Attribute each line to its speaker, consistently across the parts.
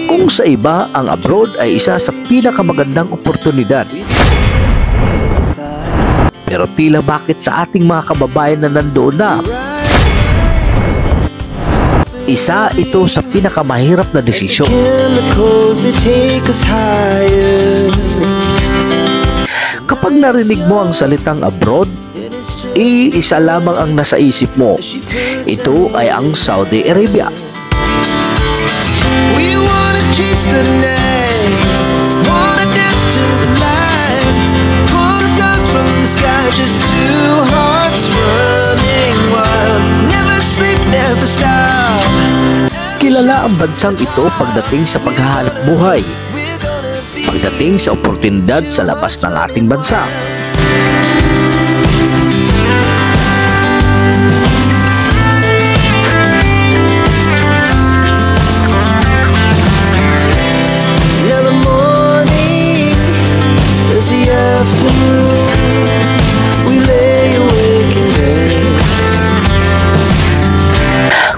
Speaker 1: Kung sa iba, ang abroad ay isa sa pinakamagandang oportunidad. Pero tila bakit sa ating mga kababayan na nandoon na, isa ito sa pinakamahirap na desisyon. Kapag narinig mo ang salitang abroad, isa lamang ang nasa isip mo. Ito ay ang Saudi Arabia.
Speaker 2: We wanna chase the night, wanna dance to the light, pull stars from the sky, just two hearts running wild, never sleep, never stop.
Speaker 1: Kilala ang bansang ito pagdating sa paghahanap buhay, pagdating sa oportunidad sa labas ng ating bansa.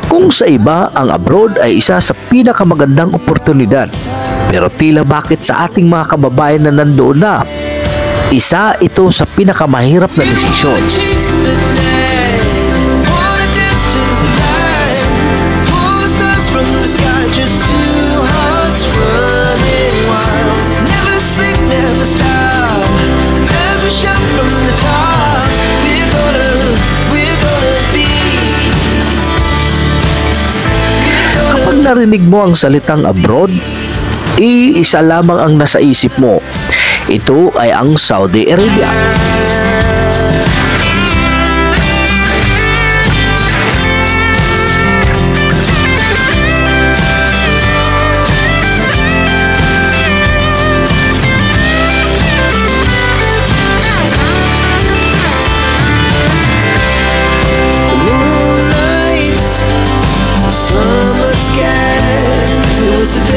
Speaker 1: Kung sa iba, ang abroad ay isa sa pinakamagandang oportunidad. Pero tila bakit sa ating mga kababayan na nandoon na, isa ito sa pinakamahirap na desisyon. Narinig mo ang salitang abroad, isa lamang ang nasa isip mo. Ito ay ang Saudi Arabia.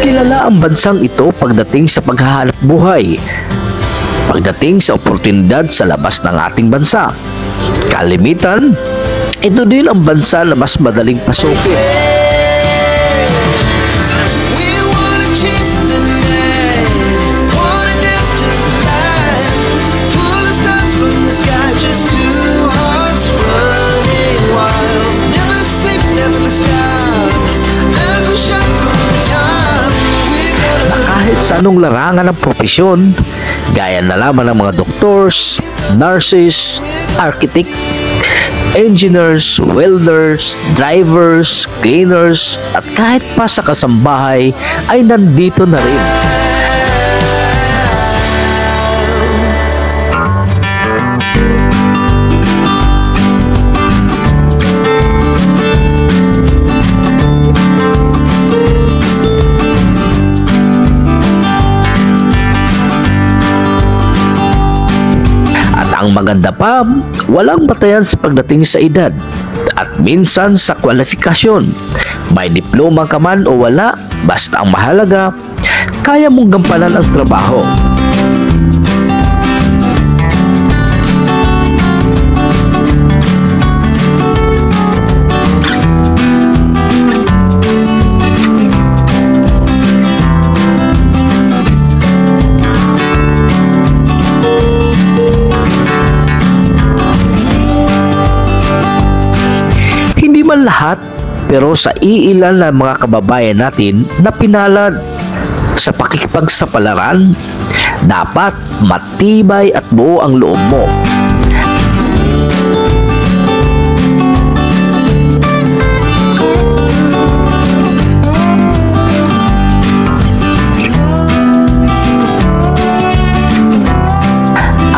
Speaker 1: Kilala ang bansang ito pagdating sa paghahanap buhay, pagdating sa oportunidad sa labas ng ating bansa. Kalimitan, ito din ang bansa na mas madaling pasukin. Sa anong larangan ng propesyon, gaya na lamang ng mga doctors, nurses, architect, engineers, welders, drivers, cleaners, at kahit pa sa kasambahay ay nandito na rin. Ang maganda pa, walang batayan sa pagdating sa edad at minsan sa kwalifikasyon. May diploma ka man o wala, basta ang mahalaga, kaya mong gampanan ang trabaho. Man lahat, pero sa iilan ng mga kababayan natin na pinalad sa pakikipagsapalaran, dapat matibay at buo ang loob mo.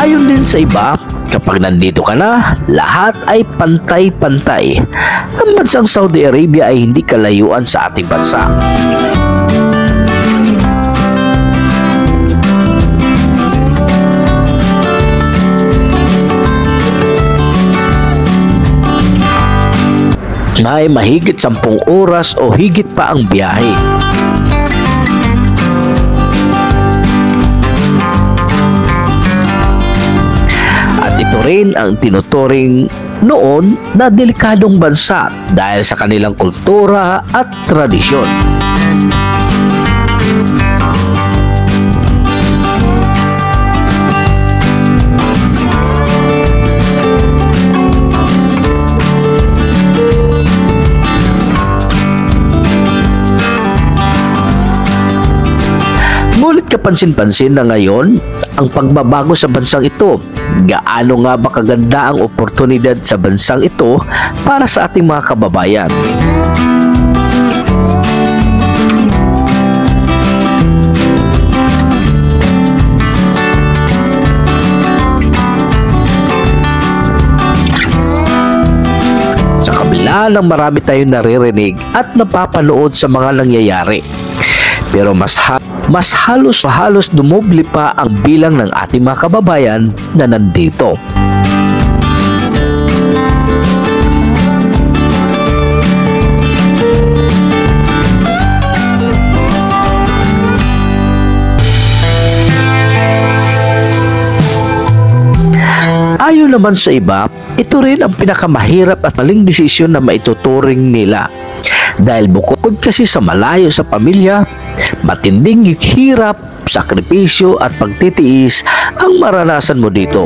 Speaker 1: Ayon din sa iba, kapag nandito ka na, lahat ay pantay-pantay. Ang bansang Saudi Arabia ay hindi kalayuan sa ating bansa. May mahigit 10 oras o higit pa ang biyahe. At ito rin ang tinuturing noon na delikadong bansa dahil sa kanilang kultura at tradisyon. kapansin-pansin na ngayon ang pagbabago sa bansang ito. Gaano nga ba kaganda ang oportunidad sa bansang ito para sa ating mga kababayan? Sa kabila ng marami tayong naririnig at napapanood sa mga nangyayari, pero mas halos dumoble pa ang bilang ng ating mga kababayan na nandito. Ayon naman sa iba, ito rin ang pinakamahirap at maling desisyon na maituturing nila. Dahil bukod kasi sa malayo sa pamilya, matinding hirap, sakripisyo at pagtitiis ang maranasan mo dito.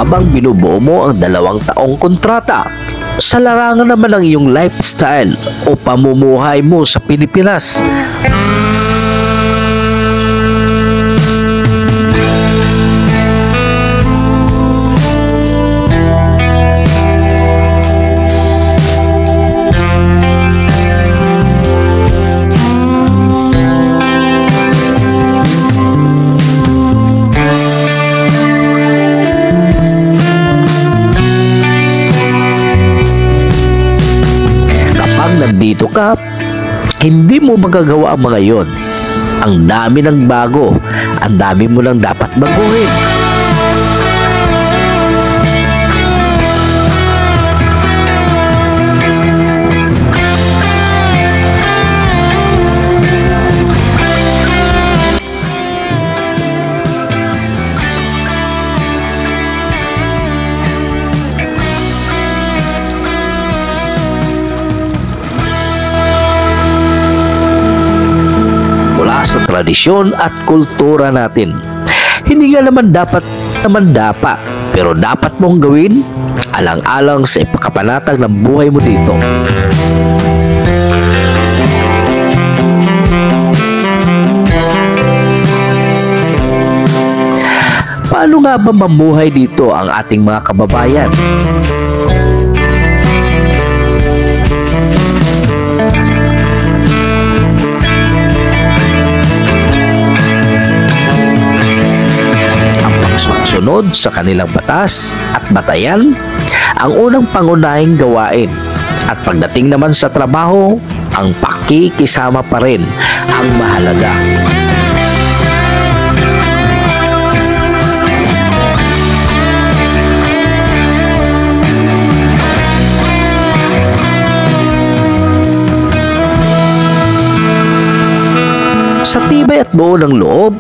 Speaker 1: Habang binubuo mo ang 2 taong kontrata, sa larangan naman ang iyong lifestyle o pamumuhay mo sa Pilipinas. Nandito ka, hindi mo magagawa ang mga yon. Ang dami ng bago, ang dami mo lang dapat baguhin. Sa tradisyon at kultura natin. Hindi nga naman dapat pero dapat mong gawin alang-alang sa ipakapanatag ng buhay mo dito. Paano nga ba mamuhay dito ang ating mga kababayan? Sunod sa kanilang batas at batayan ang unang pangunahing gawain, at pagdating naman sa trabaho, ang pakikisama pa rin ang mahalaga. Sa tibay at buo ng loob,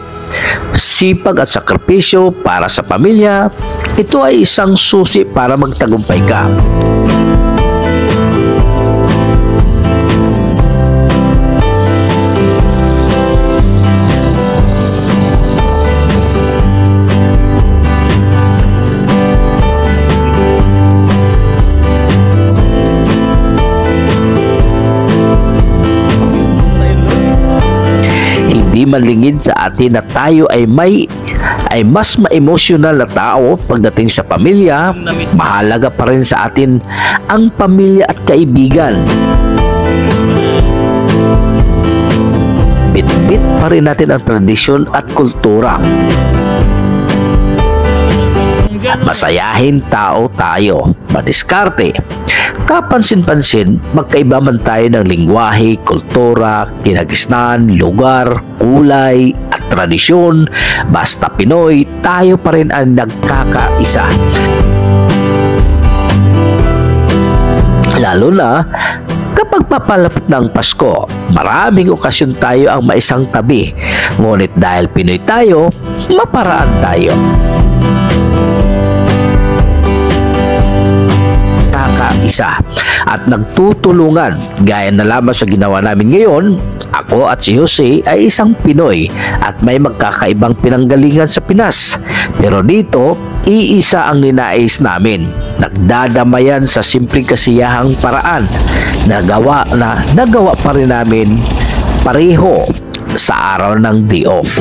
Speaker 1: sipag at sakripisyo para sa pamilya, ito ay isang susi para magtagumpay ka. Hindi malingid sa atin na tayo ay mas ma-emotional na tao pagdating sa pamilya. Mahalaga pa rin sa atin ang pamilya at kaibigan. Bit-bit pa rin natin ang tradisyon at kultura. Masayahin tao tayo, madiskarte. Kapansin-pansin, magkaiba man tayo ng lingwahe, kultura, kinagisnan, lugar, kulay at tradisyon. Basta Pinoy, tayo pa rin ang nagkakaisa. Lalo na Kapag papalapit ng Pasko, maraming okasyon tayo ang maisang tabi. Ngunit dahil Pinoy tayo, maparaan tayo. Kakaisa at nagtutulungan gaya na lamang sa ginawa namin ngayon. Ako at si Jose ay isang Pinoy at may magkakaibang pinanggalingan sa Pinas. Pero dito, iisa ang ninais namin. Nagdadamayan sa simpleng kasiyahang paraan. Nagawa pa rin namin pareho sa araw ng day off.